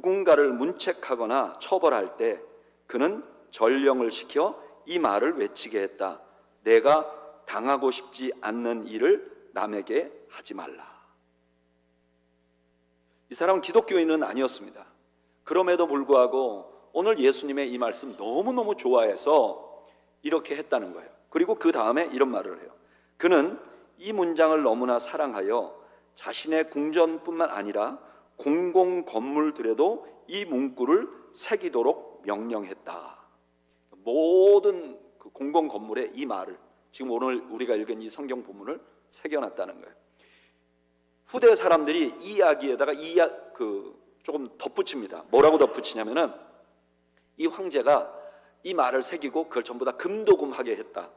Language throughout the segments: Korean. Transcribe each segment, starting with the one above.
누군가를 문책하거나 처벌할 때 그는 전령을 시켜 이 말을 외치게 했다. 내가 당하고 싶지 않는 일을 남에게 하지 말라. 이 사람은 기독교인은 아니었습니다. 그럼에도 불구하고 오늘 예수님의 이 말씀 너무너무 좋아해서 이렇게 했다는 거예요. 그리고 그 다음에 이런 말을 해요. 그는 이 문장을 너무나 사랑하여 자신의 궁전뿐만 아니라 공공 건물들에도 이 문구를 새기도록 명령했다. 모든 그 공공 건물에 이 말을, 지금 오늘 우리가 읽은 이 성경 본문을 새겨놨다는 거예요. 후대 사람들이 이 이야기에다가 조금 덧붙입니다. 뭐라고 덧붙이냐면은 이 황제가 이 말을 새기고 그걸 전부 다 금도금하게 했다.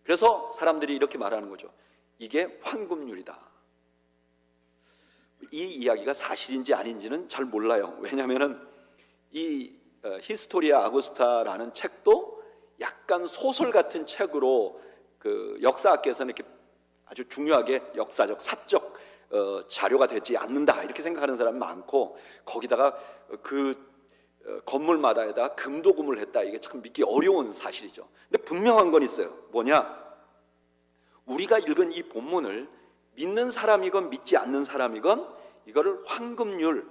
그래서 사람들이 이렇게 말하는 거죠. 이게 황금률이다. 이 이야기가 사실인지 아닌지는 잘 몰라요. 왜냐하면은 이 히스토리아 아구스타라는 책도 약간 소설 같은 책으로 그 역사학계에서는 이렇게 아주 중요하게 역사적, 사적 자료가 되지 않는다 이렇게 생각하는 사람이 많고, 거기다가 그 건물마다에다 금도금을 했다. 이게 참 믿기 어려운 사실이죠. 근데 분명한 건 있어요. 뭐냐? 우리가 읽은 이 본문을 믿는 사람이건 믿지 않는 사람이건 이거를 황금률,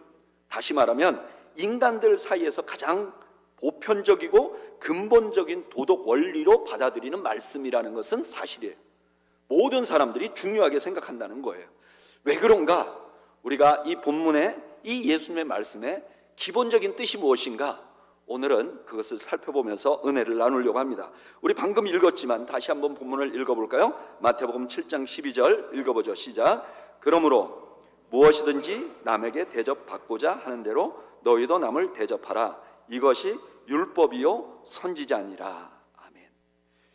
다시 말하면 인간들 사이에서 가장 보편적이고 근본적인 도덕 원리로 받아들이는 말씀이라는 것은 사실이에요. 모든 사람들이 중요하게 생각한다는 거예요. 왜 그런가? 우리가 이 본문에 이 예수님의 말씀에 기본적인 뜻이 무엇인가? 오늘은 그것을 살펴보면서 은혜를 나누려고 합니다. 우리 방금 읽었지만 다시 한번 본문을 읽어볼까요? 마태복음 7장 12절 읽어보죠. 시작. 그러므로 무엇이든지 남에게 대접받고자 하는 대로 너희도 남을 대접하라. 이것이 율법이요 선지자니라. 아멘.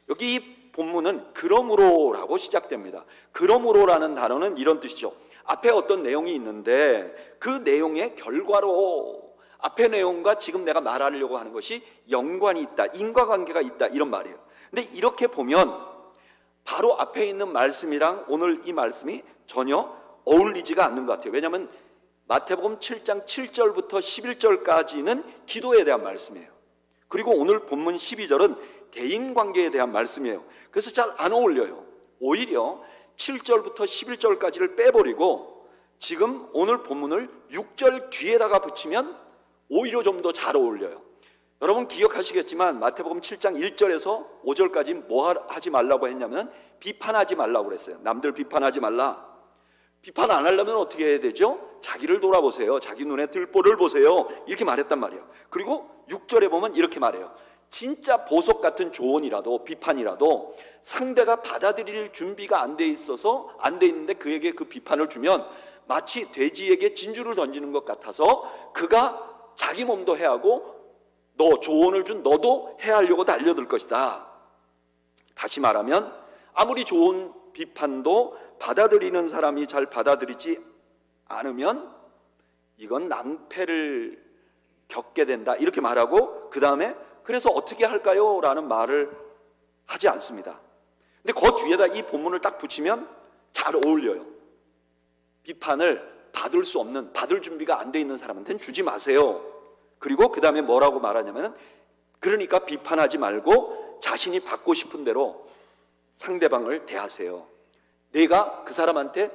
여기 이 본문은 그러므로라고 시작됩니다. 그러므로라는 단어는 이런 뜻이죠. 앞에 어떤 내용이 있는데 그 내용의 결과로 앞의 내용과 지금 내가 말하려고 하는 것이 연관이 있다, 인과관계가 있다, 이런 말이에요. 근데 이렇게 보면 바로 앞에 있는 말씀이랑 오늘 이 말씀이 전혀 어울리지가 않는 것 같아요. 왜냐하면 마태복음 7장 7절부터 11절까지는 기도에 대한 말씀이에요. 그리고 오늘 본문 12절은 대인관계에 대한 말씀이에요. 그래서 잘 안 어울려요. 오히려 7절부터 11절까지를 빼버리고 지금 오늘 본문을 6절 뒤에다가 붙이면 오히려 좀 더 잘 어울려요. 여러분 기억하시겠지만 마태복음 7장 1절에서 5절까지 뭐 하지 말라고 했냐면 비판하지 말라고 그랬어요. 남들 비판하지 말라. 비판 안 하려면 어떻게 해야 되죠? 자기를 돌아보세요. 자기 눈에 들보를 보세요. 이렇게 말했단 말이에요. 그리고 6절에 보면 이렇게 말해요. 진짜 보석 같은 조언이라도 비판이라도 상대가 받아들일 준비가 안 돼 있어서 안 돼 있는데 그에게 그 비판을 주면 마치 돼지에게 진주를 던지는 것 같아서 그가 자기 몸도 해하고 너 조언을 준 너도 해하려고 달려들 것이다. 다시 말하면 아무리 좋은 비판도 받아들이는 사람이 잘 받아들이지 않으면 이건 낭패를 겪게 된다, 이렇게 말하고 그 다음에 그래서 어떻게 할까요? 라는 말을 하지 않습니다. 근데 그 뒤에다 이 본문을 딱 붙이면 잘 어울려요. 비판을 받을 수 없는, 받을 준비가 안 돼 있는 사람한테는 주지 마세요. 그리고 그 다음에 뭐라고 말하냐면 그러니까 비판하지 말고 자신이 받고 싶은 대로 상대방을 대하세요. 내가 그 사람한테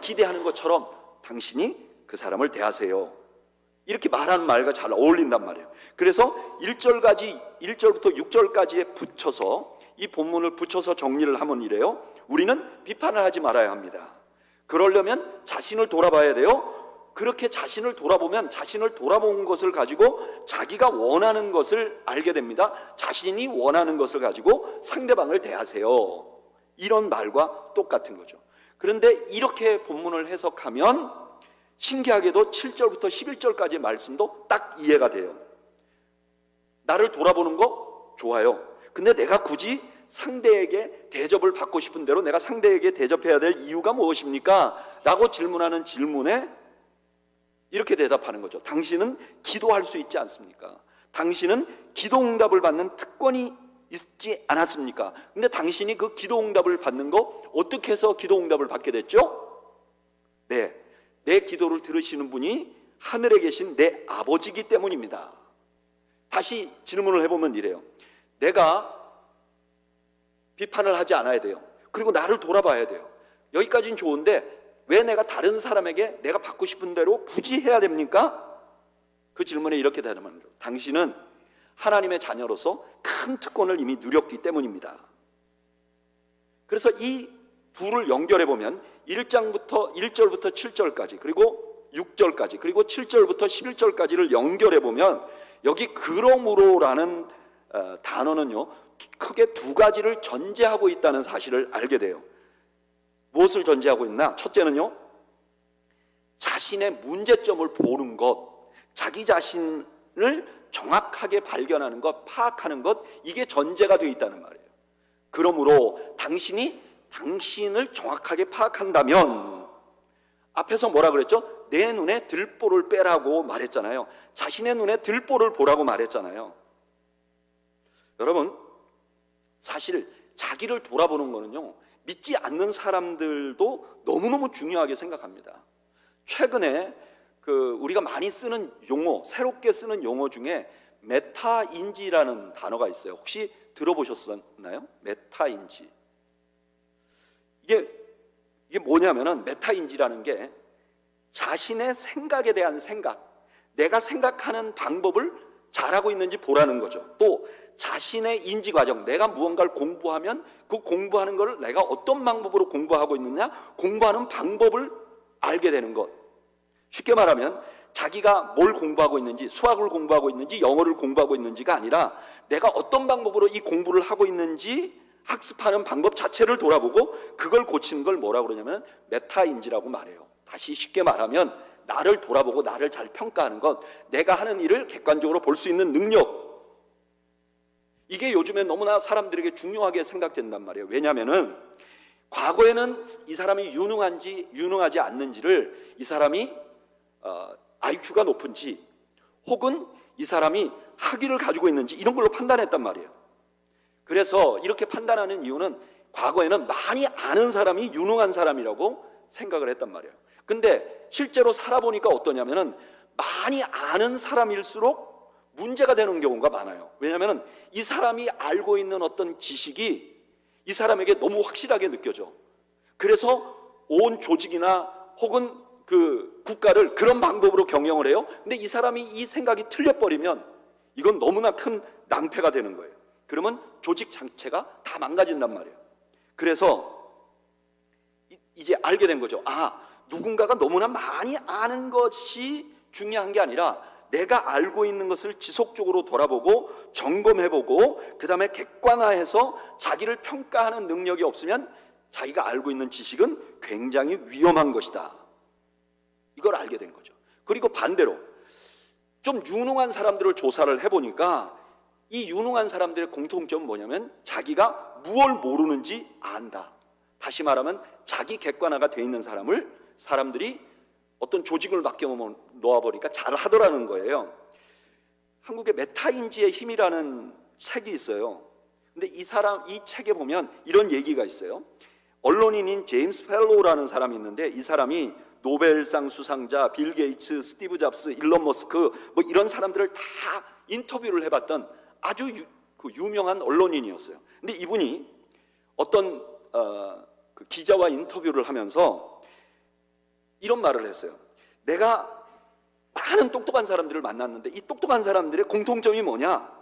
기대하는 것처럼 당신이 그 사람을 대하세요. 이렇게 말하는 말과 잘 어울린단 말이에요. 그래서 1절부터 6절까지에 붙여서 이 본문을 붙여서 정리를 하면 이래요. 우리는 비판을 하지 말아야 합니다. 그러려면 자신을 돌아봐야 돼요. 그렇게 자신을 돌아보면 자신을 돌아본 것을 가지고 자기가 원하는 것을 알게 됩니다. 자신이 원하는 것을 가지고 상대방을 대하세요. 이런 말과 똑같은 거죠. 그런데 이렇게 본문을 해석하면 신기하게도 7절부터 11절까지의 말씀도 딱 이해가 돼요. 나를 돌아보는 거 좋아요. 근데 내가 굳이 상대에게 대접을 받고 싶은 대로 내가 상대에게 대접해야 될 이유가 무엇입니까? 라고 질문하는 질문에 이렇게 대답하는 거죠. 당신은 기도할 수 있지 않습니까? 당신은 기도응답을 받는 특권이 있지 않았습니까? 근데 당신이 그 기도응답을 받는 거 어떻게 해서 기도응답을 받게 됐죠? 네, 내 기도를 들으시는 분이 하늘에 계신 내 아버지이기 때문입니다. 다시 질문을 해보면 이래요. 내가 비판을 하지 않아야 돼요. 그리고 나를 돌아봐야 돼요. 여기까지는 좋은데 왜 내가 다른 사람에게 내가 받고 싶은 대로 굳이 해야 됩니까? 그 질문에 이렇게 대답합니다. 당신은 하나님의 자녀로서 큰 특권을 이미 누렸기 때문입니다. 그래서 이 둘을 연결해 보면 1절부터 7절까지 그리고 6절까지 그리고 7절부터 11절까지를 연결해 보면 여기 그러므로라는 단어는요 크게 두 가지를 전제하고 있다는 사실을 알게 돼요. 무엇을 전제하고 있나? 첫째는요, 자신의 문제점을 보는 것, 자기 자신을 정확하게 발견하는 것, 파악하는 것, 이게 전제가 되어 있다는 말이에요. 그러므로 당신이 당신을 정확하게 파악한다면, 앞에서 뭐라 그랬죠? 내 눈에 들보를 빼라고 말했잖아요. 자신의 눈에 들보를 보라고 말했잖아요. 여러분, 사실 자기를 돌아보는 거는요, 믿지 않는 사람들도 너무너무 중요하게 생각합니다. 최근에 우리가 많이 쓰는 용어, 새롭게 쓰는 용어 중에 메타인지라는 단어가 있어요. 혹시 들어보셨나요? 메타인지. 이게 뭐냐면은, 메타인지라는 게 자신의 생각에 대한 생각, 내가 생각하는 방법을 잘하고 있는지 보라는 거죠. 또 자신의 인지 과정, 내가 무언가를 공부하면 그 공부하는 걸 내가 어떤 방법으로 공부하고 있느냐, 공부하는 방법을 알게 되는 것. 쉽게 말하면 자기가 뭘 공부하고 있는지, 수학을 공부하고 있는지 영어를 공부하고 있는지가 아니라 내가 어떤 방법으로 이 공부를 하고 있는지 학습하는 방법 자체를 돌아보고 그걸 고치는 걸 뭐라고 그러냐면 메타인지라고 말해요. 다시 쉽게 말하면 나를 돌아보고 나를 잘 평가하는 것, 내가 하는 일을 객관적으로 볼 수 있는 능력, 이게 요즘에 너무나 사람들에게 중요하게 생각된단 말이에요. 왜냐하면 과거에는 이 사람이 유능한지 유능하지 않는지를, 이 사람이 IQ가 높은지 혹은 이 사람이 학위를 가지고 있는지 이런 걸로 판단했단 말이에요. 그래서 이렇게 판단하는 이유는 과거에는 많이 아는 사람이 유능한 사람이라고 생각을 했단 말이에요. 근데 실제로 살아보니까 어떠냐면은 많이 아는 사람일수록 문제가 되는 경우가 많아요. 왜냐하면 이 사람이 알고 있는 어떤 지식이 이 사람에게 너무 확실하게 느껴져. 그래서 온 조직이나 혹은 그 국가를 그런 방법으로 경영을 해요. 근데 이 사람이 이 생각이 틀려버리면 이건 너무나 큰 낭패가 되는 거예요. 그러면 조직 자체가 다 망가진단 말이에요. 그래서 이제 알게 된 거죠. 누군가가 너무나 많이 아는 것이 중요한 게 아니라 내가 알고 있는 것을 지속적으로 돌아보고 점검해보고 그 다음에 객관화해서 자기를 평가하는 능력이 없으면 자기가 알고 있는 지식은 굉장히 위험한 것이다. 이걸 알게 된 거죠. 그리고 반대로 좀 유능한 사람들을 조사를 해보니까 이 유능한 사람들의 공통점은 뭐냐면 자기가 무엇을 모르는지 안다. 다시 말하면 자기 객관화가 돼 있는 사람들이 어떤 조직을 맡겨 놓아버리니까 잘 하더라는 거예요. 한국의 메타인지의 힘이라는 책이 있어요. 근데 이 책에 보면 이런 얘기가 있어요. 언론인인 제임스 펠로우라는 사람이 있는데 이 사람이 노벨상 수상자 빌 게이츠, 스티브 잡스, 일론 머스크 뭐 이런 사람들을 다 인터뷰를 해봤던 아주 유명한 언론인이었어요. 근데 이분이 어떤 그 기자와 인터뷰를 하면서 이런 말을 했어요. 내가 많은 똑똑한 사람들을 만났는데 이 똑똑한 사람들의 공통점이 뭐냐?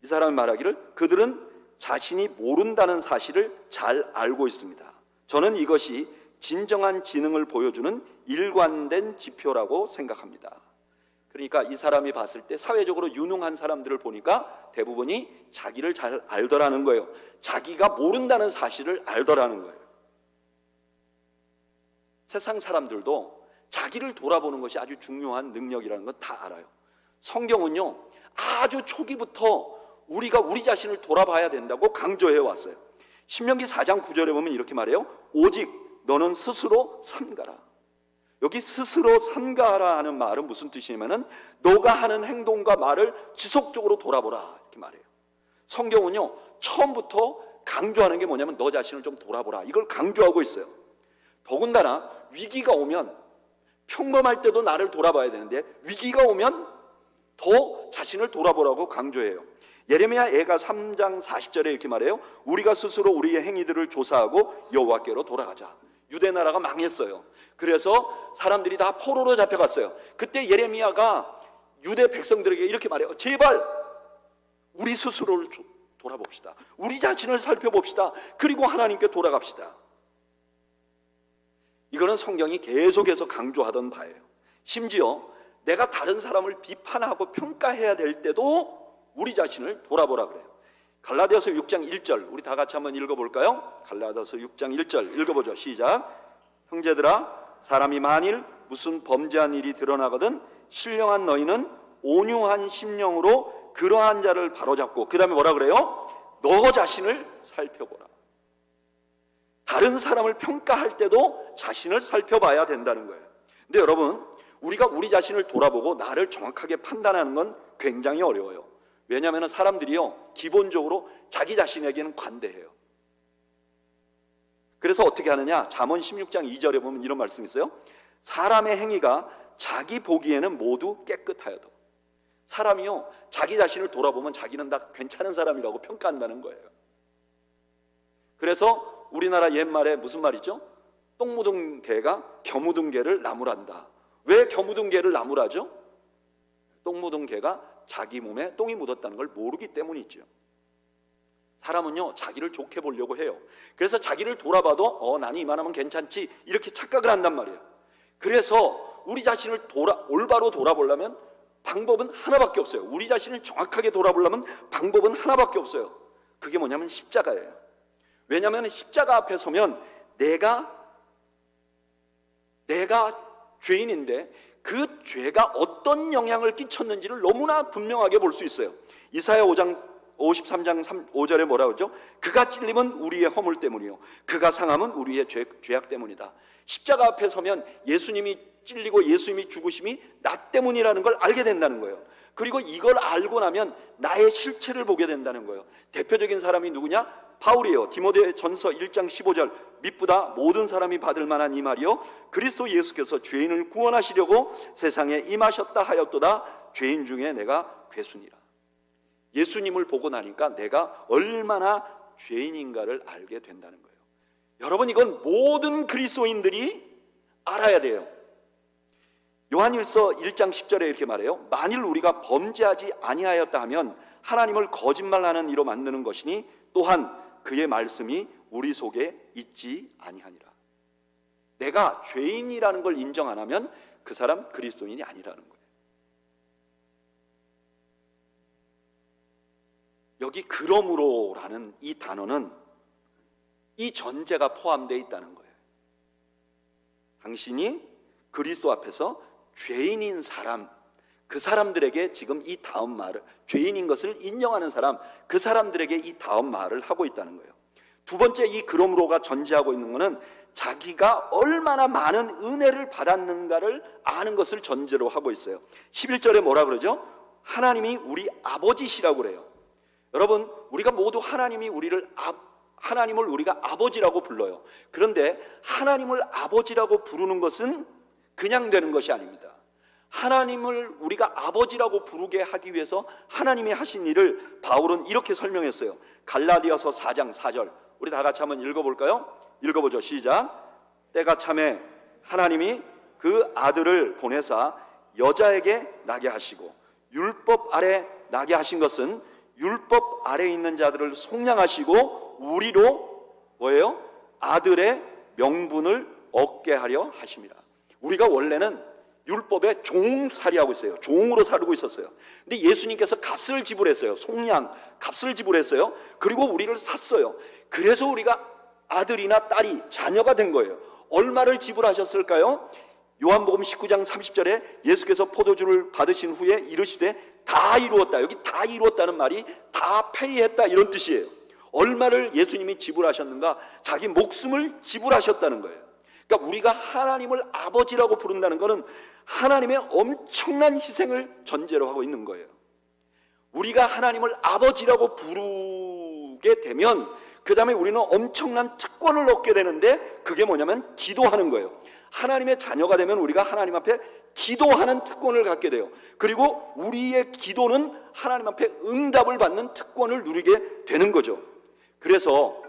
이 사람이 말하기를 그들은 자신이 모른다는 사실을 잘 알고 있습니다. 저는 이것이 진정한 지능을 보여주는 일관된 지표라고 생각합니다. 그러니까 이 사람이 봤을 때 사회적으로 유능한 사람들을 보니까 대부분이 자기를 잘 알더라는 거예요. 자기가 모른다는 사실을 알더라는 거예요. 세상 사람들도 자기를 돌아보는 것이 아주 중요한 능력이라는 건 다 알아요. 성경은요 아주 초기부터 우리가 우리 자신을 돌아봐야 된다고 강조해 왔어요. 신명기 4장 9절에 보면 이렇게 말해요. 오직 너는 스스로 삼가라. 여기 스스로 삼가라 하는 말은 무슨 뜻이냐면은 너가 하는 행동과 말을 지속적으로 돌아보라 이렇게 말해요. 성경은요 처음부터 강조하는 게 뭐냐면 너 자신을 좀 돌아보라, 이걸 강조하고 있어요. 더군다나 위기가 오면 평범할 때도 나를 돌아봐야 되는데 위기가 오면 더 자신을 돌아보라고 강조해요. 예레미야 애가 3장 40절에 이렇게 말해요. 우리가 스스로 우리의 행위들을 조사하고 여호와께로 돌아가자. 유대 나라가 망했어요. 그래서 사람들이 다 포로로 잡혀갔어요. 그때 예레미야가 유대 백성들에게 이렇게 말해요. 제발 우리 스스로를 돌아봅시다. 우리 자신을 살펴봅시다. 그리고 하나님께 돌아갑시다. 이거는 성경이 계속해서 강조하던 바예요. 심지어 내가 다른 사람을 비판하고 평가해야 될 때도 우리 자신을 돌아보라 그래요. 갈라디아서 6장 1절 우리 다 같이 한번 읽어볼까요? 갈라디아서 6장 1절 읽어보죠. 시작. 형제들아, 사람이 만일 무슨 범죄한 일이 드러나거든 신령한 너희는 온유한 심령으로 그러한 자를 바로잡고, 그 다음에 뭐라 그래요? 너 자신을 살펴보라. 다른 사람을 평가할 때도 자신을 살펴봐야 된다는 거예요. 근데 여러분, 우리가 우리 자신을 돌아보고 나를 정확하게 판단하는 건 굉장히 어려워요. 왜냐하면 사람들이요, 기본적으로 자기 자신에게는 관대해요. 그래서 어떻게 하느냐? 잠언 16장 2절에 보면 이런 말씀이 있어요. 사람의 행위가 자기 보기에는 모두 깨끗하여도. 사람이요, 자기 자신을 돌아보면 자기는 다 괜찮은 사람이라고 평가한다는 거예요. 그래서 우리나라 옛말에 무슨 말이죠? 똥 묻은 개가 겨 묻은 개를 나무란다. 왜 겨 묻은 개를 나무라죠? 똥 묻은 개가 자기 몸에 똥이 묻었다는 걸 모르기 때문이죠. 사람은요, 자기를 좋게 보려고 해요. 그래서 자기를 돌아봐도 나는 이만하면 괜찮지 이렇게 착각을 한단 말이에요. 그래서 우리 자신을 올바로 돌아보려면 방법은 하나밖에 없어요. 우리 자신을 정확하게 돌아보려면 방법은 하나밖에 없어요. 그게 뭐냐면 십자가예요. 왜냐하면 십자가 앞에 서면 내가 죄인인데 그 죄가 어떤 영향을 끼쳤는지를 너무나 분명하게 볼 수 있어요. 이사야 53장 5절에 뭐라 그러죠? 그가 찔림은 우리의 허물 때문이요 그가 상함은 우리의 죄악 때문이다. 십자가 앞에 서면 예수님이 찔리고 예수님이 죽으심이 나 때문이라는 걸 알게 된다는 거예요. 그리고 이걸 알고 나면 나의 실체를 보게 된다는 거예요. 대표적인 사람이 누구냐? 바울이에요. 디모데전서 1장 15절 미쁘다 모든 사람이 받을 만한 이 말이요 그리스도 예수께서 죄인을 구원하시려고 세상에 임하셨다 하였도다. 죄인 중에 내가 괴순이라. 예수님을 보고 나니까 내가 얼마나 죄인인가를 알게 된다는 거예요. 여러분, 이건 모든 그리스도인들이 알아야 돼요. 요한일서 1장 10절에 이렇게 말해요. 만일 우리가 범죄하지 아니하였다 하면 하나님을 거짓말하는 이로 만드는 것이니 또한 그의 말씀이 우리 속에 있지 아니하니라. 내가 죄인이라는 걸 인정 안 하면 그 사람 그리스도인이 아니라는 거예요. 여기 그러므로라는 이 단어는 이 전제가 포함되어 있다는 거예요. 당신이 그리스도 앞에서 죄인인 사람, 그 사람들에게 지금 이 다음 말을, 죄인인 것을 인정하는 사람, 그 사람들에게 이 다음 말을 하고 있다는 거예요. 두 번째, 이 그러므로가 전제하고 있는 것은 자기가 얼마나 많은 은혜를 받았는가를 아는 것을 전제로 하고 있어요. 11절에 뭐라 그러죠? 하나님이 우리 아버지시라고 그래요. 여러분, 우리가 모두 하나님을 우리가 아버지라고 불러요. 그런데 하나님을 아버지라고 부르는 것은 그냥 되는 것이 아닙니다. 하나님을 우리가 아버지라고 부르게 하기 위해서 하나님이 하신 일을 바울은 이렇게 설명했어요. 갈라디아서 4장 4절 우리 다 같이 한번 읽어볼까요? 읽어보죠. 시작. 때가 참에 하나님이 그 아들을 보내사 여자에게 나게 하시고 율법 아래 나게 하신 것은 율법 아래 있는 자들을 속량하시고 우리로 뭐예요? 아들의 명분을 얻게 하려 하십니다. 우리가 원래는 율법에 종살이하고 있어요. 종으로 살고 있었어요. 근데 예수님께서 값을 지불했어요. 속량, 값을 지불했어요. 그리고 우리를 샀어요. 그래서 우리가 아들이나 딸이 자녀가 된 거예요. 얼마를 지불하셨을까요? 요한복음 19장 30절에 예수께서 포도주를 받으신 후에 이르시되 다 이루었다. 여기 다 이루었다는 말이 다 페이했다 이런 뜻이에요. 얼마를 예수님이 지불하셨는가? 자기 목숨을 지불하셨다는 거예요. 그러니까 우리가 하나님을 아버지라고 부른다는 것은 하나님의 엄청난 희생을 전제로 하고 있는 거예요. 우리가 하나님을 아버지라고 부르게 되면 그 다음에 우리는 엄청난 특권을 얻게 되는데 그게 뭐냐면 기도하는 거예요. 하나님의 자녀가 되면 우리가 하나님 앞에 기도하는 특권을 갖게 돼요. 그리고 우리의 기도는 하나님 앞에 응답을 받는 특권을 누리게 되는 거죠. 그래서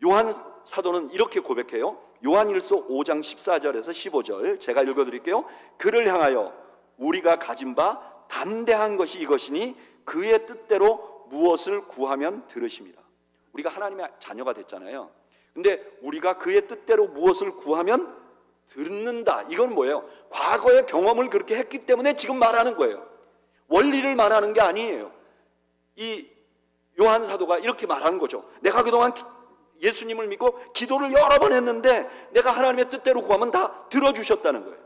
요한 사도는 이렇게 고백해요. 요한일서 5장 14절에서 15절 제가 읽어드릴게요. 그를 향하여 우리가 가진 바 담대한 것이 이것이니 그의 뜻대로 무엇을 구하면 들으심이라. 우리가 하나님의 자녀가 됐잖아요. 근데 우리가 그의 뜻대로 무엇을 구하면 듣는다. 이건 뭐예요? 과거의 경험을 그렇게 했기 때문에 지금 말하는 거예요. 원리를 말하는 게 아니에요. 이 요한 사도가 이렇게 말하는 거죠. 내가 그동안 예수님을 믿고 기도를 여러 번 했는데 내가 하나님의 뜻대로 구하면 다 들어주셨다는 거예요.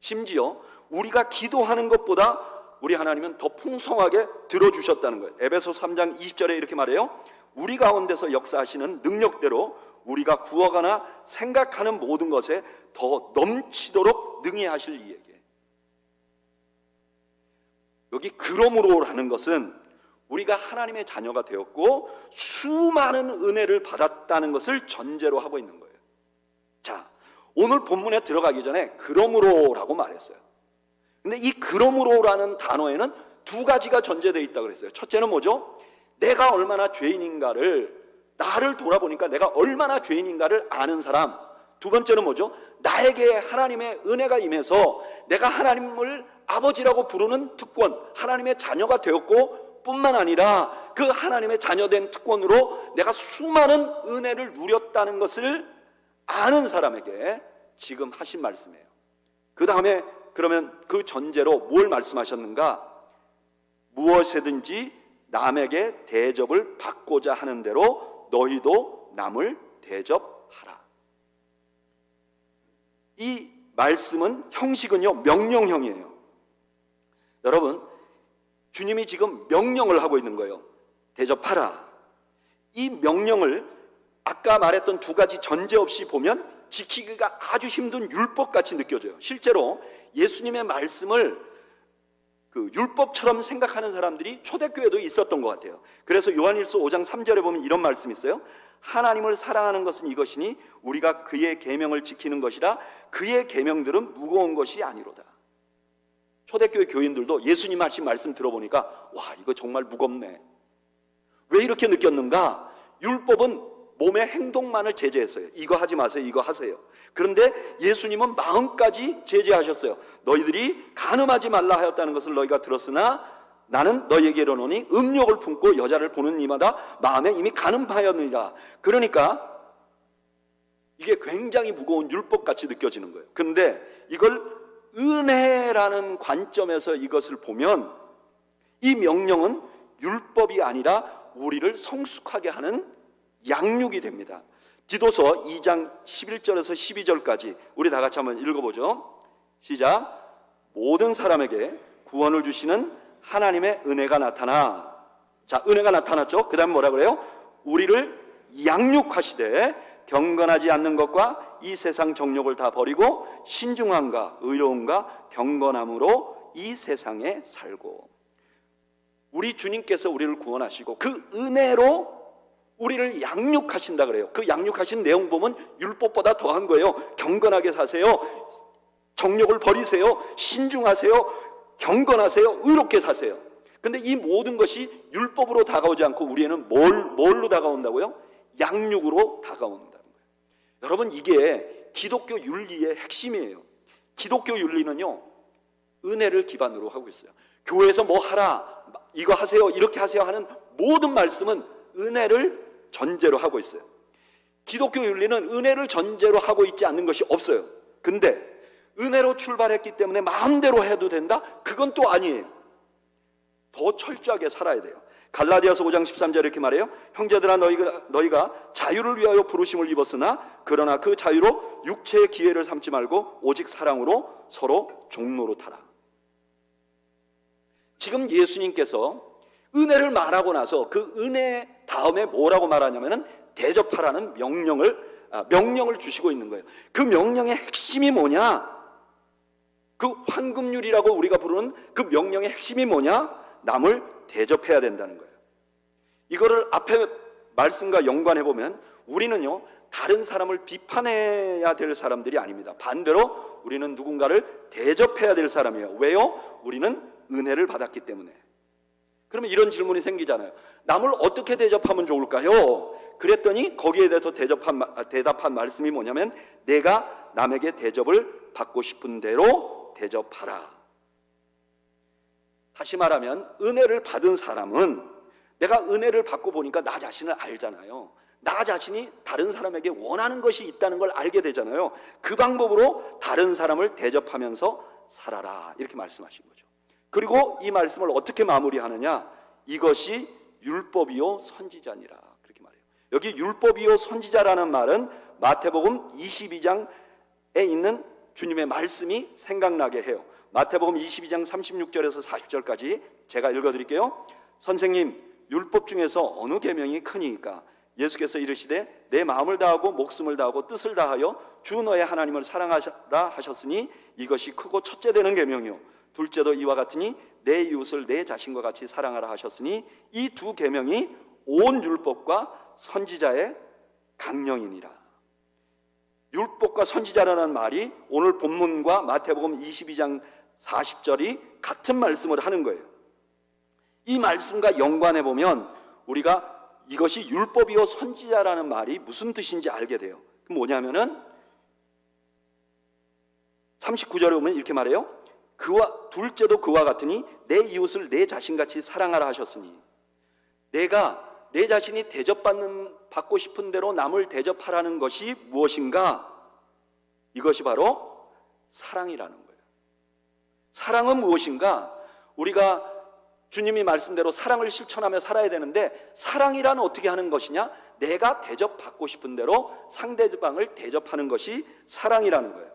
심지어 우리가 기도하는 것보다 우리 하나님은 더 풍성하게 들어주셨다는 거예요. 에베소 3장 20절에 이렇게 말해요. 우리 가운데서 역사하시는 능력대로 우리가 구하거나 생각하는 모든 것에 더 넘치도록 능히 하실 이에게. 여기 그러므로라는 것은 우리가 하나님의 자녀가 되었고 수많은 은혜를 받았다는 것을 전제로 하고 있는 거예요. 자, 오늘 본문에 들어가기 전에 그러므로라고 말했어요. 근데 이 그러므로라는 단어에는 두 가지가 전제되어 있다고 그랬어요. 첫째는 뭐죠? 내가 얼마나 죄인인가를, 나를 돌아보니까 내가 얼마나 죄인인가를 아는 사람. 두 번째는 뭐죠? 나에게 하나님의 은혜가 임해서 내가 하나님을 아버지라고 부르는 특권, 하나님의 자녀가 되었고 뿐만 아니라 그 하나님의 자녀된 특권으로 내가 수많은 은혜를 누렸다는 것을 아는 사람에게 지금 하신 말씀이에요. 그 다음에 그러면 그 전제로 뭘 말씀하셨는가? 무엇이든지 남에게 대접을 받고자 하는 대로 너희도 남을 대접하라. 이 말씀은 형식은요, 명령형이에요. 여러분, 주님이 지금 명령을 하고 있는 거예요. 대접하라. 이 명령을 아까 말했던 두 가지 전제 없이 보면 지키기가 아주 힘든 율법같이 느껴져요. 실제로 예수님의 말씀을 그 율법처럼 생각하는 사람들이 초대교회도 있었던 것 같아요. 그래서 요한일서 5장 3절에 보면 이런 말씀이 있어요. 하나님을 사랑하는 것은 이것이니 우리가 그의 계명을 지키는 것이라 그의 계명들은 무거운 것이 아니로다. 초대교회 교인들도 예수님 하신 말씀 들어보니까 와, 이거 정말 무겁네. 왜 이렇게 느꼈는가? 율법은 몸의 행동만을 제재했어요. 이거 하지 마세요, 이거 하세요. 그런데 예수님은 마음까지 제재하셨어요. 너희들이 간음하지 말라 하였다는 것을 너희가 들었으나 나는 너희에게 이르노니 음욕을 품고 여자를 보는 이마다 마음에 이미 간음하였느니라. 그러니까 이게 굉장히 무거운 율법같이 느껴지는 거예요. 그런데 이걸 은혜라는 관점에서 이것을 보면 이 명령은 율법이 아니라 우리를 성숙하게 하는 양육이 됩니다. 디도서 2장 11절에서 12절까지 우리 다 같이 한번 읽어보죠. 시작. 모든 사람에게 구원을 주시는 하나님의 은혜가 나타나. 자, 은혜가 나타났죠. 그 다음에 뭐라 그래요? 우리를 양육하시되 경건하지 않는 것과 이 세상 정욕을 다 버리고 신중함과 의로움과 경건함으로 이 세상에 살고. 우리 주님께서 우리를 구원하시고 그 은혜로 우리를 양육하신다 그래요. 그 양육하신 내용 보면 율법보다 더한 거예요. 경건하게 사세요. 정욕을 버리세요. 신중하세요. 경건하세요. 의롭게 사세요. 근데 이 모든 것이 율법으로 다가오지 않고 우리에는 뭘로 다가온다고요? 양육으로 다가온다는 거예요. 여러분, 이게 기독교 윤리의 핵심이에요. 기독교 윤리는요, 은혜를 기반으로 하고 있어요. 교회에서 뭐 하라, 이거 하세요, 이렇게 하세요 하는 모든 말씀은 은혜를 전제로 하고 있어요. 기독교 윤리는 은혜를 전제로 하고 있지 않는 것이 없어요. 근데 은혜로 출발했기 때문에 마음대로 해도 된다? 그건 또 아니에요. 더 철저하게 살아야 돼요. 갈라디아서 5장 13절에 이렇게 말해요. 형제들아, 너희가 자유를 위하여 부르심을 입었으나 그러나 그 자유로 육체의 기회를 삼지 말고 오직 사랑으로 서로 종로로 타라. 지금 예수님께서 은혜를 말하고 나서 그 은혜 다음에 뭐라고 말하냐면은 대접하라는 명령을 주시고 있는 거예요. 그 명령의 핵심이 뭐냐? 그 황금률이라고 우리가 부르는 그 명령의 핵심이 뭐냐? 남을 대접해야 된다는 거예요. 이거를 앞에 말씀과 연관해 보면 우리는요, 다른 사람을 비판해야 될 사람들이 아닙니다. 반대로 우리는 누군가를 대접해야 될 사람이에요. 왜요? 우리는 은혜를 받았기 때문에. 그러면 이런 질문이 생기잖아요. 남을 어떻게 대접하면 좋을까요? 그랬더니 거기에 대해서 대답한 말씀이 뭐냐면, 내가 남에게 대접을 받고 싶은 대로 대접하라. 다시 말하면 은혜를 받은 사람은, 내가 은혜를 받고 보니까 나 자신을 알잖아요. 나 자신이 다른 사람에게 원하는 것이 있다는 걸 알게 되잖아요. 그 방법으로 다른 사람을 대접하면서 살아라, 이렇게 말씀하신 거죠. 그리고 이 말씀을 어떻게 마무리하느냐? 이것이 율법이요 선지자니라, 그렇게 말해요. 여기 율법이요 선지자라는 말은 마태복음 22장에 있는 주님의 말씀이 생각나게 해요. 마태복음 22장 36절에서 40절까지 제가 읽어드릴게요. 선생님, 율법 중에서 어느 계명이 크니까? 예수께서 이르시되 내 마음을 다하고 목숨을 다하고 뜻을 다하여 주 너의 하나님을 사랑하라 하셨으니 이것이 크고 첫째 되는 계명이요 둘째도 이와 같으니 내 이웃을 내 자신과 같이 사랑하라 하셨으니 이 두 계명이 온 율법과 선지자의 강령이니라. 율법과 선지자라는 말이 오늘 본문과 마태복음 22장 40절이 같은 말씀을 하는 거예요. 이 말씀과 연관해 보면 우리가 이것이 율법이요 선지자라는 말이 무슨 뜻인지 알게 돼요. 뭐냐면은 39절에 보면 이렇게 말해요. 둘째도 그와 같으니 내 이웃을 내 자신같이 사랑하라 하셨으니, 내가 내 자신이 받고 싶은 대로 남을 대접하라는 것이 무엇인가? 이것이 바로 사랑이라는 거예요. 사랑은 무엇인가? 우리가 주님이 말씀대로 사랑을 실천하며 살아야 되는데, 사랑이란 어떻게 하는 것이냐? 내가 대접받고 싶은 대로 상대방을 대접하는 것이 사랑이라는 거예요.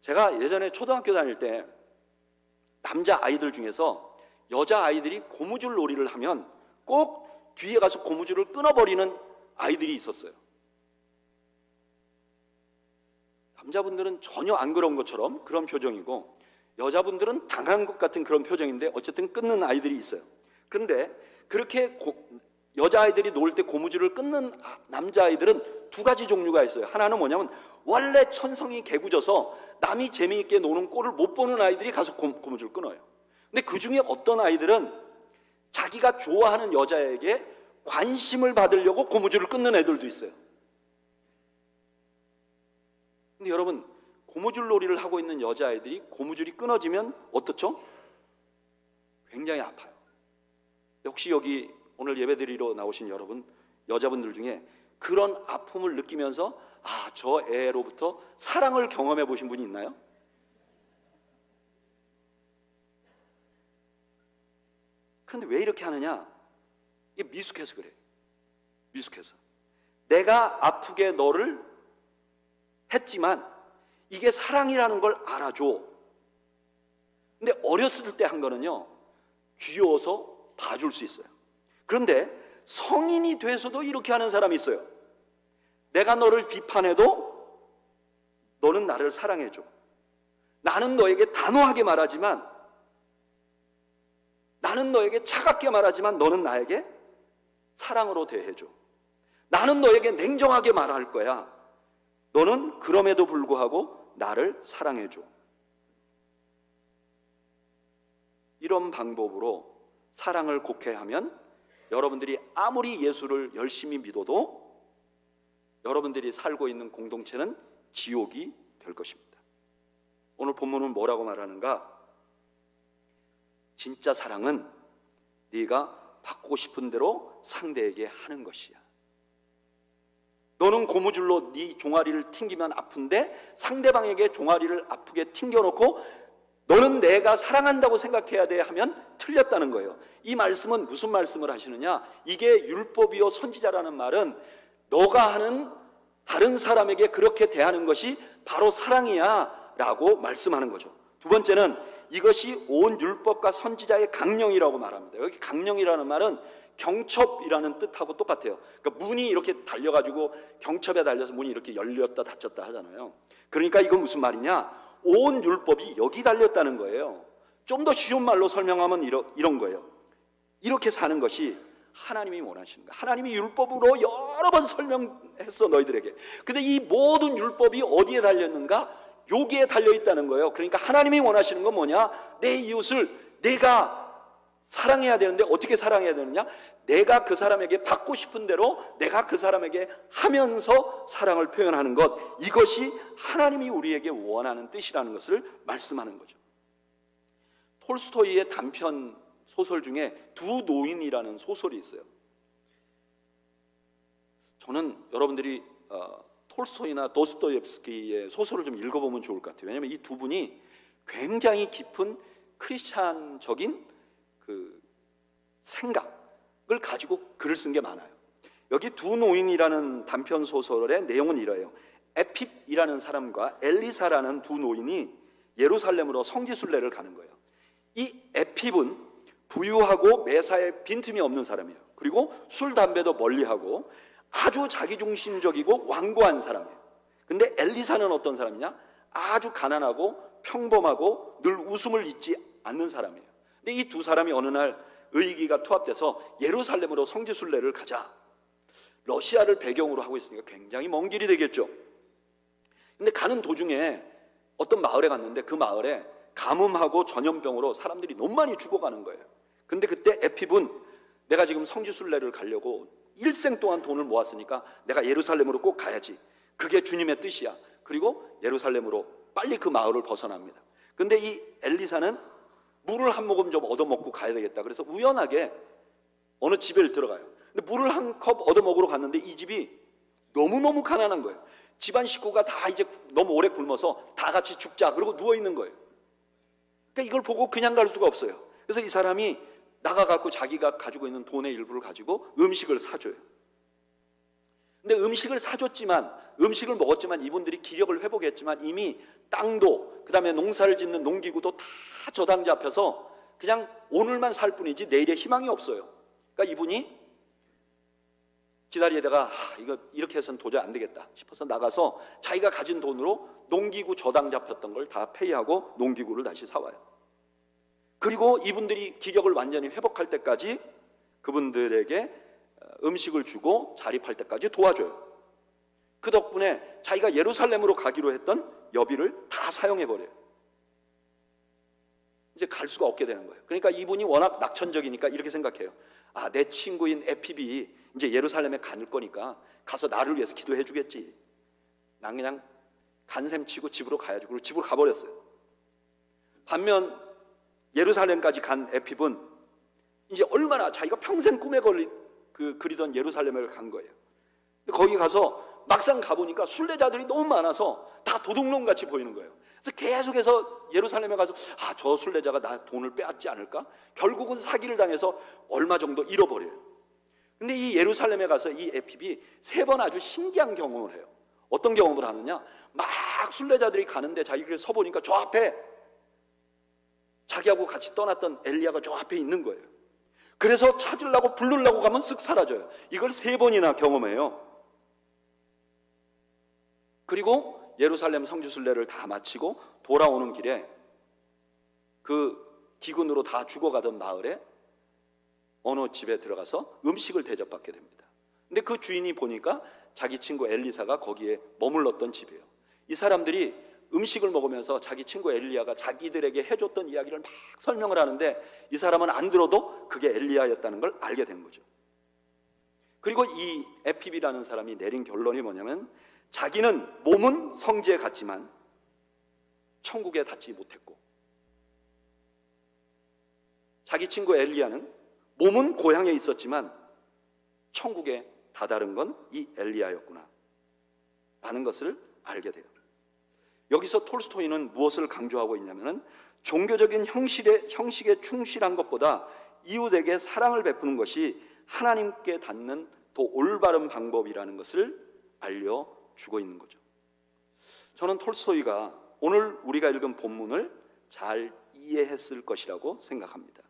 제가 예전에 초등학교 다닐 때 남자 아이들 중에서 여자 아이들이 고무줄 놀이를 하면 꼭 뒤에 가서 고무줄을 끊어버리는 아이들이 있었어요. 남자분들은 전혀 안 그런 것처럼 그런 표정이고, 여자분들은 당한 것 같은 그런 표정인데 어쨌든 끊는 아이들이 있어요. 그런데 그렇게 여자아이들이 놀 때 고무줄을 끊는 남자아이들은 두 가지 종류가 있어요. 하나는 뭐냐면 원래 천성이 개구져서 남이 재미있게 노는 꼴을 못 보는 아이들이 가서 고무줄을 끊어요. 근데 그 중에 어떤 아이들은 자기가 좋아하는 여자에게 관심을 받으려고 고무줄을 끊는 애들도 있어요. 근데 여러분, 고무줄 놀이를 하고 있는 여자아이들이 고무줄이 끊어지면 어떻죠? 굉장히 아파요. 혹시 여기 오늘 예배드리러 나오신 여러분, 여자분들 중에 그런 아픔을 느끼면서 저 애로부터 사랑을 경험해 보신 분이 있나요? 그런데 왜 이렇게 하느냐? 이게 미숙해서 그래요. 미숙해서. 내가 아프게 너를 했지만 이게 사랑이라는 걸 알아줘. 근데 어렸을 때 한 거는요, 귀여워서 봐줄 수 있어요. 그런데 성인이 돼서도 이렇게 하는 사람이 있어요. 내가 너를 비판해도 너는 나를 사랑해줘. 나는 너에게 단호하게 말하지만, 나는 너에게 차갑게 말하지만 너는 나에게 사랑으로 대해줘. 나는 너에게 냉정하게 말할 거야. 너는 그럼에도 불구하고 나를 사랑해줘. 이런 방법으로 사랑을 곡해하면 여러분들이 아무리 예수를 열심히 믿어도 여러분들이 살고 있는 공동체는 지옥이 될 것입니다. 오늘 본문은 뭐라고 말하는가? 진짜 사랑은 네가 받고 싶은 대로 상대에게 하는 것이야. 너는 고무줄로 네 종아리를 튕기면 아픈데 상대방에게 종아리를 아프게 튕겨놓고 너는 내가 사랑한다고 생각해야 돼 하면 틀렸다는 거예요. 이 말씀은 무슨 말씀을 하시느냐? 이게 율법이요 선지자라는 말은 너가 하는 다른 사람에게 그렇게 대하는 것이 바로 사랑이야 라고 말씀하는 거죠. 두 번째는 이것이 온 율법과 선지자의 강령이라고 말합니다. 여기 강령이라는 말은 경첩이라는 뜻하고 똑같아요. 그러니까 문이 이렇게 달려가지고 경첩에 달려서 문이 이렇게 열렸다 닫혔다 하잖아요. 그러니까 이건 무슨 말이냐? 온 율법이 여기 달렸다는 거예요. 좀 더 쉬운 말로 설명하면 이런 거예요. 이렇게 사는 것이 하나님이 원하시는 거야. 하나님이 율법으로 여러 번 설명했어, 너희들에게. 근데 이 모든 율법이 어디에 달렸는가? 여기에 달려있다는 거예요. 그러니까 하나님이 원하시는 건 뭐냐? 내 이웃을 내가 사랑해야 되는데 어떻게 사랑해야 되느냐? 내가 그 사람에게 받고 싶은 대로 내가 그 사람에게 하면서 사랑을 표현하는 것, 이것이 하나님이 우리에게 원하는 뜻이라는 것을 말씀하는 거죠. 톨스토이의 단편 소설 중에 두 노인이라는 소설이 있어요. 저는 여러분들이 톨스토이나 도스토옙스키의 소설을 좀 읽어보면 좋을 것 같아요. 왜냐하면 이 두 분이 굉장히 깊은 크리스찬적인 그 생각을 가지고 글을 쓴 게 많아요. 여기 두 노인이라는 단편 소설의 내용은 이래요. 에핍이라는 사람과 엘리사라는 두 노인이 예루살렘으로 성지순례를 가는 거예요. 이 에핍은 부유하고 매사에 빈틈이 없는 사람이에요. 그리고 술, 담배도 멀리하고 아주 자기중심적이고 완고한 사람이에요. 근데 엘리사는 어떤 사람이냐? 아주 가난하고 평범하고 늘 웃음을 잊지 않는 사람이에요. 근데 이 두 사람이 어느 날 의기가 투합돼서 예루살렘으로 성지순례를 가자. 러시아를 배경으로 하고 있으니까 굉장히 먼 길이 되겠죠. 근데 가는 도중에 어떤 마을에 갔는데 그 마을에 가뭄하고 전염병으로 사람들이 너무 많이 죽어가는 거예요. 근데 그때 에핍은 내가 지금 성지순례를 가려고 일생 동안 돈을 모았으니까 내가 예루살렘으로 꼭 가야지. 그게 주님의 뜻이야. 그리고 예루살렘으로 빨리 그 마을을 벗어납니다. 근데 이 엘리사는 물을 한 모금 좀 얻어먹고 가야 되겠다. 그래서 우연하게 어느 집에 들어가요. 근데 물을 한 컵 얻어먹으러 갔는데 이 집이 너무너무 가난한 거예요. 집안 식구가 다 이제 너무 오래 굶어서 다 같이 죽자. 그러고 누워있는 거예요. 그러니까 이걸 보고 그냥 갈 수가 없어요. 그래서 이 사람이 나가갖고 자기가 가지고 있는 돈의 일부를 가지고 음식을 사줘요. 근데 음식을 사줬지만, 음식을 먹었지만 이분들이 기력을 회복했지만 이미 땅도, 그 다음에 농사를 짓는 농기구도 다 저당 잡혀서 그냥 오늘만 살 뿐이지 내일의 희망이 없어요. 그러니까 이분이 기다리다가 이거 이렇게 해서는 도저히 안 되겠다 싶어서 나가서 자기가 가진 돈으로 농기구 저당 잡혔던 걸 다 폐기하고 농기구를 다시 사와요. 그리고 이분들이 기력을 완전히 회복할 때까지 그분들에게 음식을 주고 자립할 때까지 도와줘요. 그 덕분에 자기가 예루살렘으로 가기로 했던 여비를 다 사용해버려요. 이제 갈 수가 없게 되는 거예요. 그러니까 이분이 워낙 낙천적이니까 이렇게 생각해요. 내 친구인 에핍이 이제 예루살렘에 갈 거니까 가서 나를 위해서 기도해 주겠지. 난 그냥 간샘 치고 집으로 가야지. 그리고 집으로 가버렸어요. 반면 예루살렘까지 간 에핍은 이제 얼마나 자기가 평생 꿈에 그리던 예루살렘을 간 거예요. 근데 거기 가서 막상 가보니까 순례자들이 너무 많아서 다 도둑놈같이 보이는 거예요. 그래서 계속해서 예루살렘에 가서 저 순례자가 나 돈을 빼앗지 않을까? 결국은 사기를 당해서 얼마 정도 잃어버려요. 근데 이 예루살렘에 가서 이 에핍이 3번 아주 신기한 경험을 해요. 어떤 경험을 하느냐? 막 순례자들이 가는데 자기가 서보니까 저 앞에 자기하고 같이 떠났던 엘리야가 저 앞에 있는 거예요. 그래서 찾으려고 부르려고 가면 쓱 사라져요. 이걸 3번이나 경험해요. 그리고 예루살렘 성지순례를 다 마치고 돌아오는 길에 그 기근으로 다 죽어가던 마을에 어느 집에 들어가서 음식을 대접받게 됩니다. 근데 그 주인이 보니까 자기 친구 엘리사가 거기에 머물렀던 집이에요. 이 사람들이 음식을 먹으면서 자기 친구 엘리야가 자기들에게 해줬던 이야기를 막 설명을 하는데 이 사람은 안 들어도 그게 엘리야였다는 걸 알게 된 거죠. 그리고 이 에핍이라는 사람이 내린 결론이 뭐냐면 자기는 몸은 성지에 갔지만 천국에 닿지 못했고, 자기 친구 엘리야는 몸은 고향에 있었지만 천국에 다다른 건 이 엘리야였구나 라는 것을 알게 돼요. 여기서 톨스토이는 무엇을 강조하고 있냐면 종교적인 형식에 충실한 것보다 이웃에게 사랑을 베푸는 것이 하나님께 닿는 더 올바른 방법이라는 것을 알려주고 있는 거죠. 저는 톨스토이가 오늘 우리가 읽은 본문을 잘 이해했을 것이라고 생각합니다.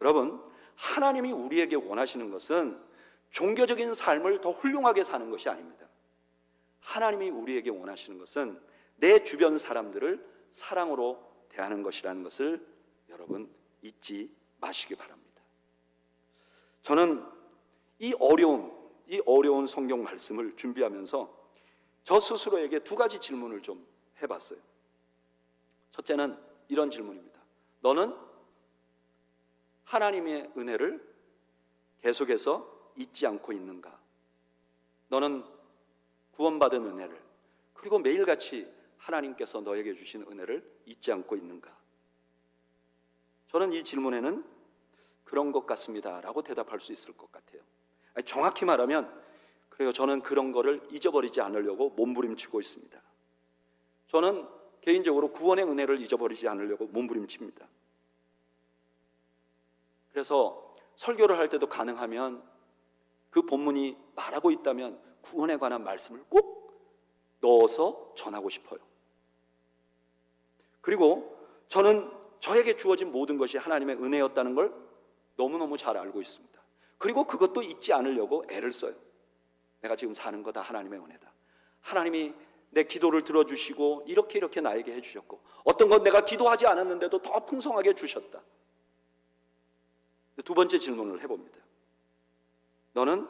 여러분, 하나님이 우리에게 원하시는 것은 종교적인 삶을 더 훌륭하게 사는 것이 아닙니다. 하나님이 우리에게 원하시는 것은 내 주변 사람들을 사랑으로 대하는 것이라는 것을 여러분 잊지 마시기 바랍니다. 저는 이 어려운 성경 말씀을 준비하면서 저 스스로에게 두 가지 질문을 좀 해봤어요. 첫째는 이런 질문입니다. 너는 하나님의 은혜를 계속해서 잊지 않고 있는가? 너는 구원받은 은혜를, 그리고 매일같이 하나님께서 너에게 주신 은혜를 잊지 않고 있는가? 저는 이 질문에는 그런 것 같습니다 라고 대답할 수 있을 것 같아요. 정확히 말하면 그래요. 저는 그런 거를 잊어버리지 않으려고 몸부림치고 있습니다. 저는 개인적으로 구원의 은혜를 잊어버리지 않으려고 몸부림칩니다. 그래서 설교를 할 때도 가능하면 그 본문이 말하고 있다면 구원에 관한 말씀을 꼭 넣어서 전하고 싶어요. 그리고 저는 저에게 주어진 모든 것이 하나님의 은혜였다는 걸 너무너무 잘 알고 있습니다. 그리고 그것도 잊지 않으려고 애를 써요. 내가 지금 사는 거 다 하나님의 은혜다. 하나님이 내 기도를 들어주시고 이렇게 나에게 해주셨고, 어떤 건 내가 기도하지 않았는데도 더 풍성하게 주셨다. 두 번째 질문을 해봅니다. 너는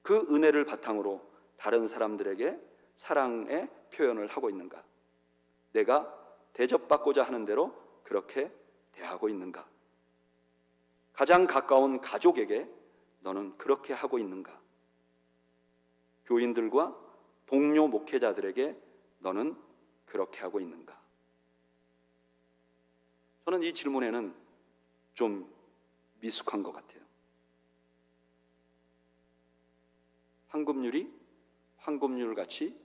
그 은혜를 바탕으로 다른 사람들에게 사랑의 표현을 하고 있는가? 내가 대접받고자 하는 대로 그렇게 대하고 있는가? 가장 가까운 가족에게 너는 그렇게 하고 있는가? 교인들과 동료 목회자들에게 너는 그렇게 하고 있는가? 저는 이 질문에는 좀 미숙한 것 같아요. 황금률같이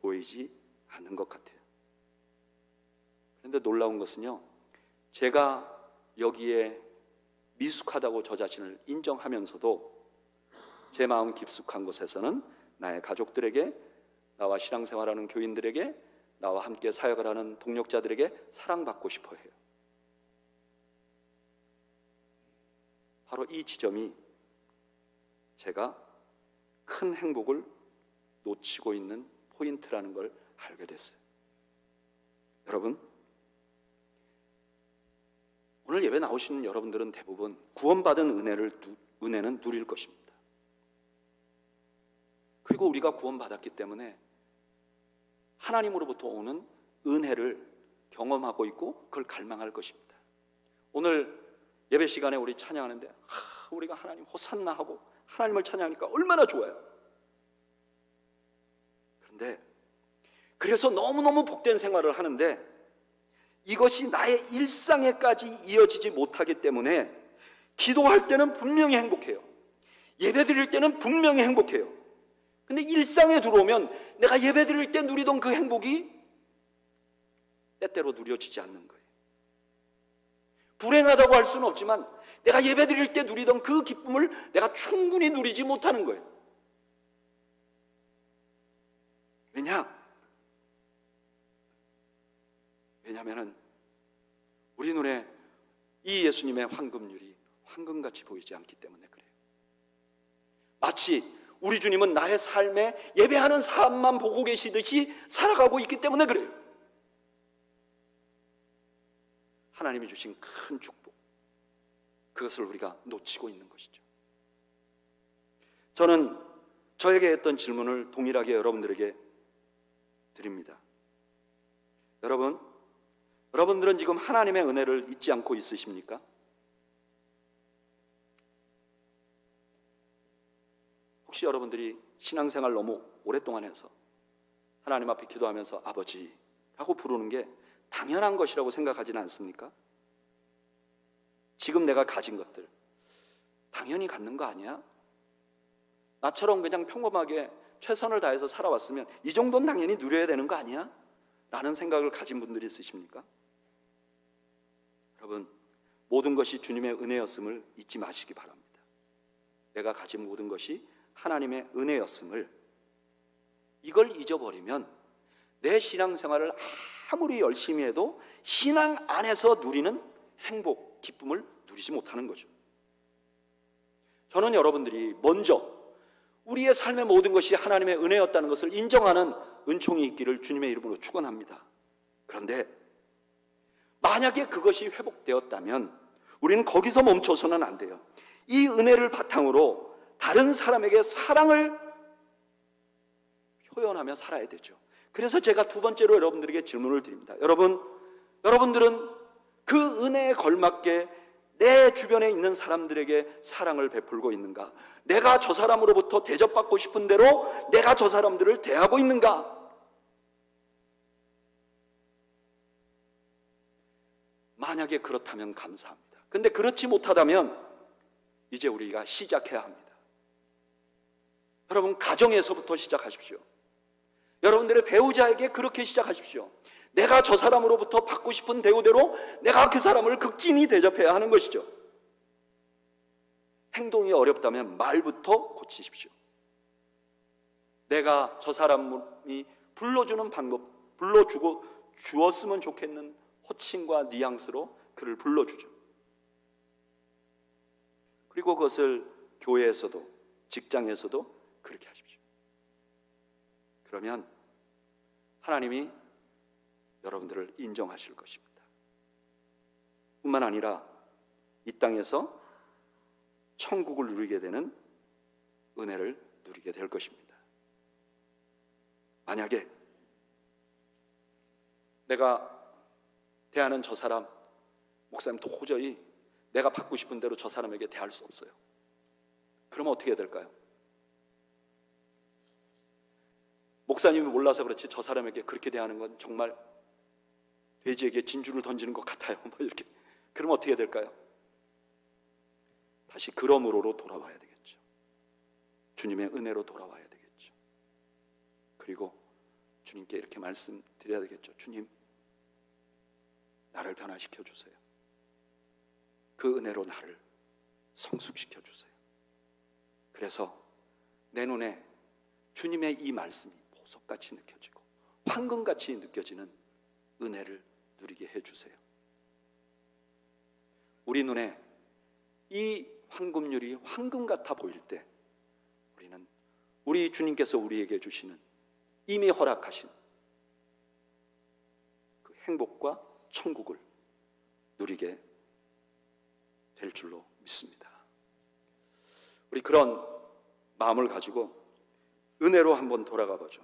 보이지 않는 것 같아요. 그런데 놀라운 것은요, 제가 여기에 미숙하다고 저 자신을 인정하면서도 제 마음 깊숙한 곳에서는 나의 가족들에게, 나와 신앙생활하는 교인들에게, 나와 함께 사역을 하는 동력자들에게 사랑받고 싶어 해요. 바로 이 지점이 제가 큰 행복을 놓치고 있는 포인트라는 걸 알게 됐어요. 여러분, 오늘 예배 나오시는 여러분들은 대부분 구원받은 은혜는 누릴 것입니다. 그리고 우리가 구원받았기 때문에 하나님으로부터 오는 은혜를 경험하고 있고 그걸 갈망할 것입니다. 오늘 예배 시간에 우리 찬양하는데 우리가 하나님 호산나 하고 하나님을 찬양하니까 얼마나 좋아요. 그런데 그래서 너무너무 복된 생활을 하는데 이것이 나의 일상에까지 이어지지 못하기 때문에 기도할 때는 분명히 행복해요. 예배 드릴 때는 분명히 행복해요. 근데 일상에 들어오면 내가 예배 드릴 때 누리던 그 행복이 때때로 누려지지 않는 거예요. 불행하다고 할 수는 없지만 내가 예배 드릴 때 누리던 그 기쁨을 내가 충분히 누리지 못하는 거예요. 왜냐하면 우리 눈에 이 예수님의 황금률이 황금같이 보이지 않기 때문에 그래요. 마치 우리 주님은 나의 삶에 예배하는 삶만 보고 계시듯이 살아가고 있기 때문에 그래요. 하나님이 주신 큰 축복, 그것을 우리가 놓치고 있는 것이죠. 저는 저에게 했던 질문을 동일하게 여러분들에게 드립니다. 여러분들은 지금 하나님의 은혜를 잊지 않고 있으십니까? 혹시 여러분들이 신앙생활 너무 오랫동안 해서 하나님 앞에 기도하면서 아버지라고 부르는 게 당연한 것이라고 생각하지는 않습니까? 지금 내가 가진 것들 당연히 갖는 거 아니야? 나처럼 그냥 평범하게 최선을 다해서 살아왔으면 이 정도는 당연히 누려야 되는 거 아니야? 라는 생각을 가진 분들이 있으십니까? 여러분, 모든 것이 주님의 은혜였음을 잊지 마시기 바랍니다. 내가 가진 모든 것이 하나님의 은혜였음을, 이걸 잊어버리면 내 신앙생활을 아무리 열심히 해도 신앙 안에서 누리는 행복, 기쁨을 누리지 못하는 거죠. 저는 여러분들이 먼저 우리의 삶의 모든 것이 하나님의 은혜였다는 것을 인정하는 은총이 있기를 주님의 이름으로 축원합니다. 그런데 만약에 그것이 회복되었다면 우리는 거기서 멈춰서는 안 돼요. 이 은혜를 바탕으로 다른 사람에게 사랑을 표현하며 살아야 되죠. 그래서 제가 두 번째로 여러분들에게 질문을 드립니다. 여러분들은 그 은혜에 걸맞게 내 주변에 있는 사람들에게 사랑을 베풀고 있는가? 내가 저 사람으로부터 대접받고 싶은 대로 내가 저 사람들을 대하고 있는가? 만약에 그렇다면 감사합니다. 근데 그렇지 못하다면 이제 우리가 시작해야 합니다. 여러분, 가정에서부터 시작하십시오. 여러분들의 배우자에게 그렇게 시작하십시오. 내가 저 사람으로부터 받고 싶은 대우대로 내가 그 사람을 극진히 대접해야 하는 것이죠. 행동이 어렵다면 말부터 고치십시오. 내가 저 사람이 불러주는 방법, 주었으면 좋겠는 호칭과 뉘앙스로 그를 불러주죠. 그리고 그것을 교회에서도 직장에서도 그렇게 하십시오. 그러면 하나님이 여러분들을 인정하실 것입니다. 뿐만 아니라 이 땅에서 천국을 누리게 되는 은혜를 누리게 될 것입니다. 만약에 내가 대하는 저 사람, 목사님 도저히 내가 받고 싶은 대로 저 사람에게 대할 수 없어요. 그러면 어떻게 해야 될까요? 목사님이 몰라서 그렇지 저 사람에게 그렇게 대하는 건 정말 돼지에게 진주를 던지는 것 같아요. 이렇게. 그러면 어떻게 해야 될까요? 다시 그러므로로 돌아와야 되겠죠. 주님의 은혜로 돌아와야 되겠죠. 그리고 주님께 이렇게 말씀드려야 되겠죠. 주님, 나를 변화시켜 주세요. 그 은혜로 나를 성숙시켜 주세요. 그래서 내 눈에 주님의 이 말씀이 보석같이 느껴지고 황금같이 느껴지는 은혜를 누리게 해주세요. 우리 눈에 이 황금률이 황금 같아 보일 때 우리는 우리 주님께서 우리에게 주시는 이미 허락하신 그 행복과 천국을 누리게 될 줄로 믿습니다. 우리 그런 마음을 가지고 은혜로 한번 돌아가 보죠.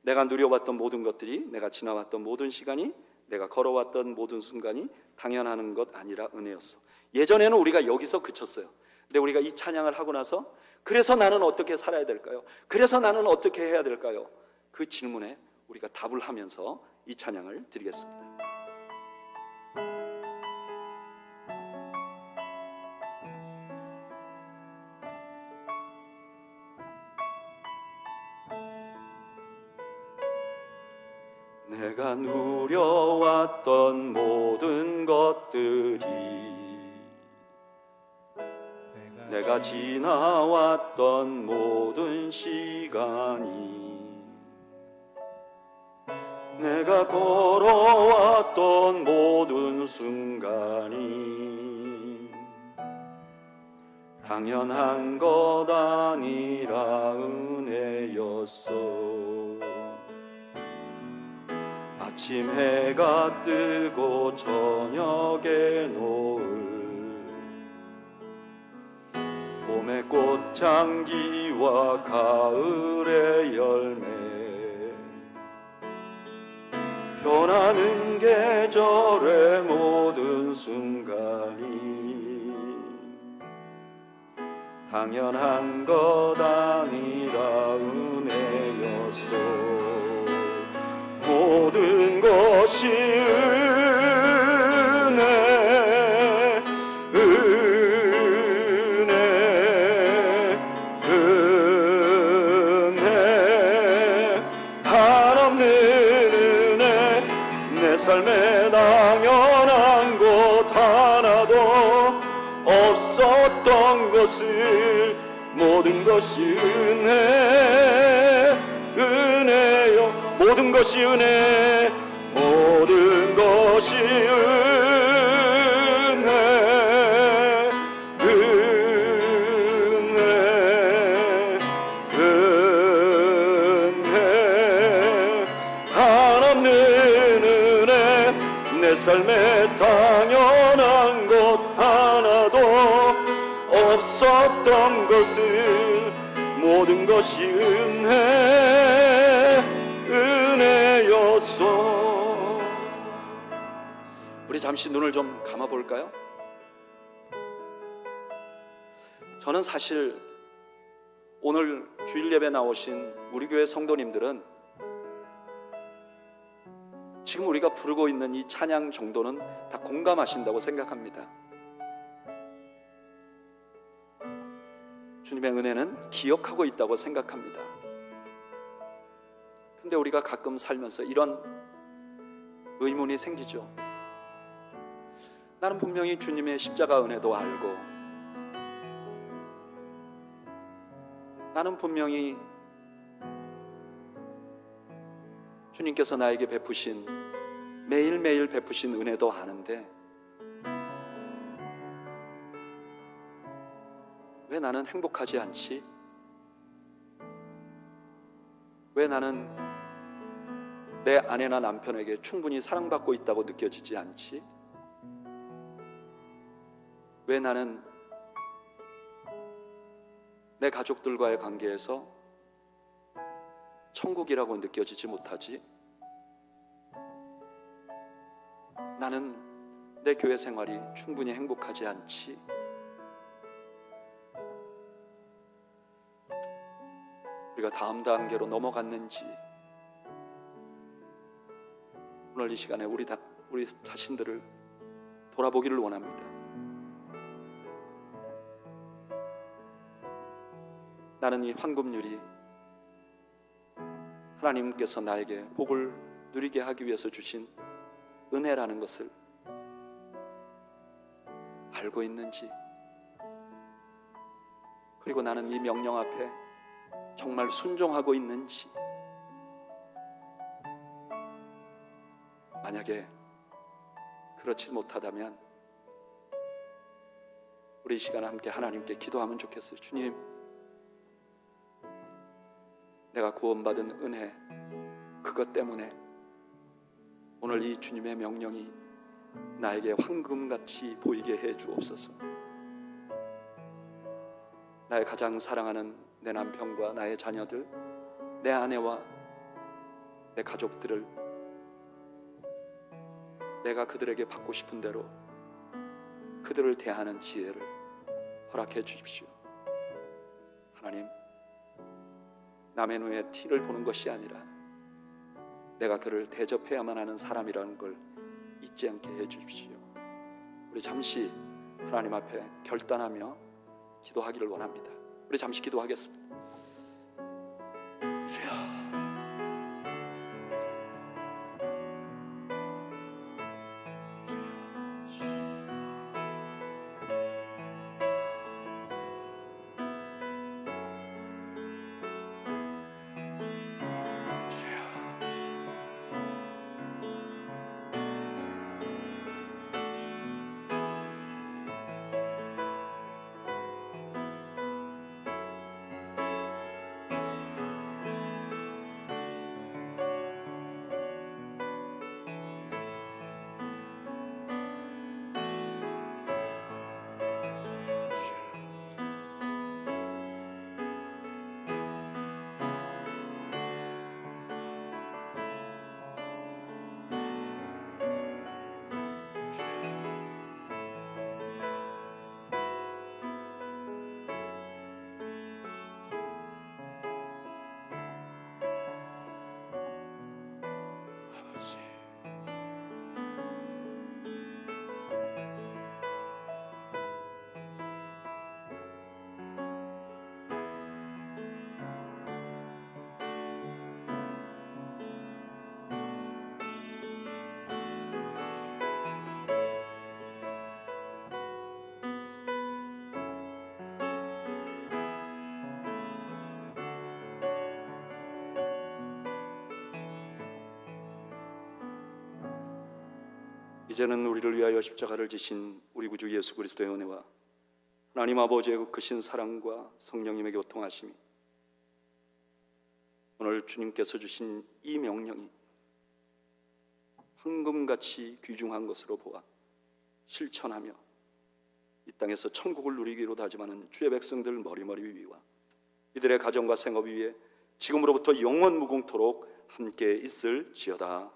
내가 누려왔던 모든 것들이, 내가 지나왔던 모든 시간이, 내가 걸어왔던 모든 순간이 당연한 것 아니라 은혜였어. 예전에는 우리가 여기서 그쳤어요. 근데 우리가 이 찬양을 하고 나서 그래서 나는 어떻게 살아야 될까요? 그래서 나는 어떻게 해야 될까요? 그 질문에 우리가 답을 하면서 이 찬양을 드리겠습니다. 내가 누려왔던 모든 것들이, 내가 지나왔던 모든 시간이, 내가 걸어왔던 모든 순간이 당연한 것 아니라 은혜였어. 아침 해가 뜨고 저녁에 노을, 봄의 꽃향기와 가을의 열매, 변하는 계절의 모든 순간이 당연한 것 아니라 은혜였어. 모든 것이 은혜, 은혜, 은혜, 한없는 은혜. 내 삶에 당연한 것 하나도 없었던 것을 모든 것이 은혜, 은혜요. 모든 것이 은혜, 모든 것이 은혜, 은혜, 은혜, 한없는 은혜. 내 삶에 당연한 것 하나도 없어 모든 것이 은혜였소. 우리 잠시 눈을 좀 감아 볼까요? 저는 사실 오늘 주일 예배 나오신 우리 교회 성도님들은 지금 우리가 부르고 있는 이 찬양 정도는 다 공감하신다고 생각합니다. 주님의 은혜는 기억하고 있다고 생각합니다. 근데 우리가 가끔 살면서 이런 의문이 생기죠. 나는 분명히 주님의 십자가 은혜도 알고, 나는 분명히 주님께서 나에게 베푸신, 매일매일 베푸신 은혜도 아는데 왜 나는 행복하지 않지? 왜 나는 내 아내나 남편에게 충분히 사랑받고 있다고 느껴지지 않지? 왜 나는 내 가족들과의 관계에서 천국이라고 느껴지지 못하지? 나는 내 교회 생활이 충분히 행복하지 않지? 우리가 다음 단계로 넘어갔는지 오늘 이 시간에 우리 자신들을 돌아보기를 원합니다. 나는 이 황금률이 하나님께서 나에게 복을 누리게 하기 위해서 주신 은혜라는 것을 알고 있는지, 그리고 나는 이 명령 앞에 정말 순종하고 있는지, 만약에 그렇지 못하다면 우리 이 시간에 함께 하나님께 기도하면 좋겠어요. 주님, 내가 구원받은 은혜, 그것 때문에 오늘 이 주님의 명령이 나에게 황금같이 보이게 해 주옵소서. 나의 가장 사랑하는 내 남편과 나의 자녀들, 내 아내와 내 가족들을 내가 그들에게 받고 싶은 대로 그들을 대하는 지혜를 허락해 주십시오. 하나님, 남의 눈에 티를 보는 것이 아니라 내가 그를 대접해야만 하는 사람이라는 걸 잊지 않게 해 주십시오. 우리 잠시 하나님 앞에 결단하며 기도하기를 원합니다. 우리 잠시 기도하겠습니다. 주여, 이제는 우리를 위하여 십자가를 지신 우리 구주 예수 그리스도의 은혜와 하나님 아버지의 크신 사랑과 성령님의 교통하심이 오늘 주님께서 주신 이 명령이 황금같이 귀중한 것으로 보아 실천하며 이 땅에서 천국을 누리기로 다짐하는 주의 백성들 머리머리 위와 이들의 가정과 생업 위에 지금으로부터 영원 무궁토록 함께 있을지어다.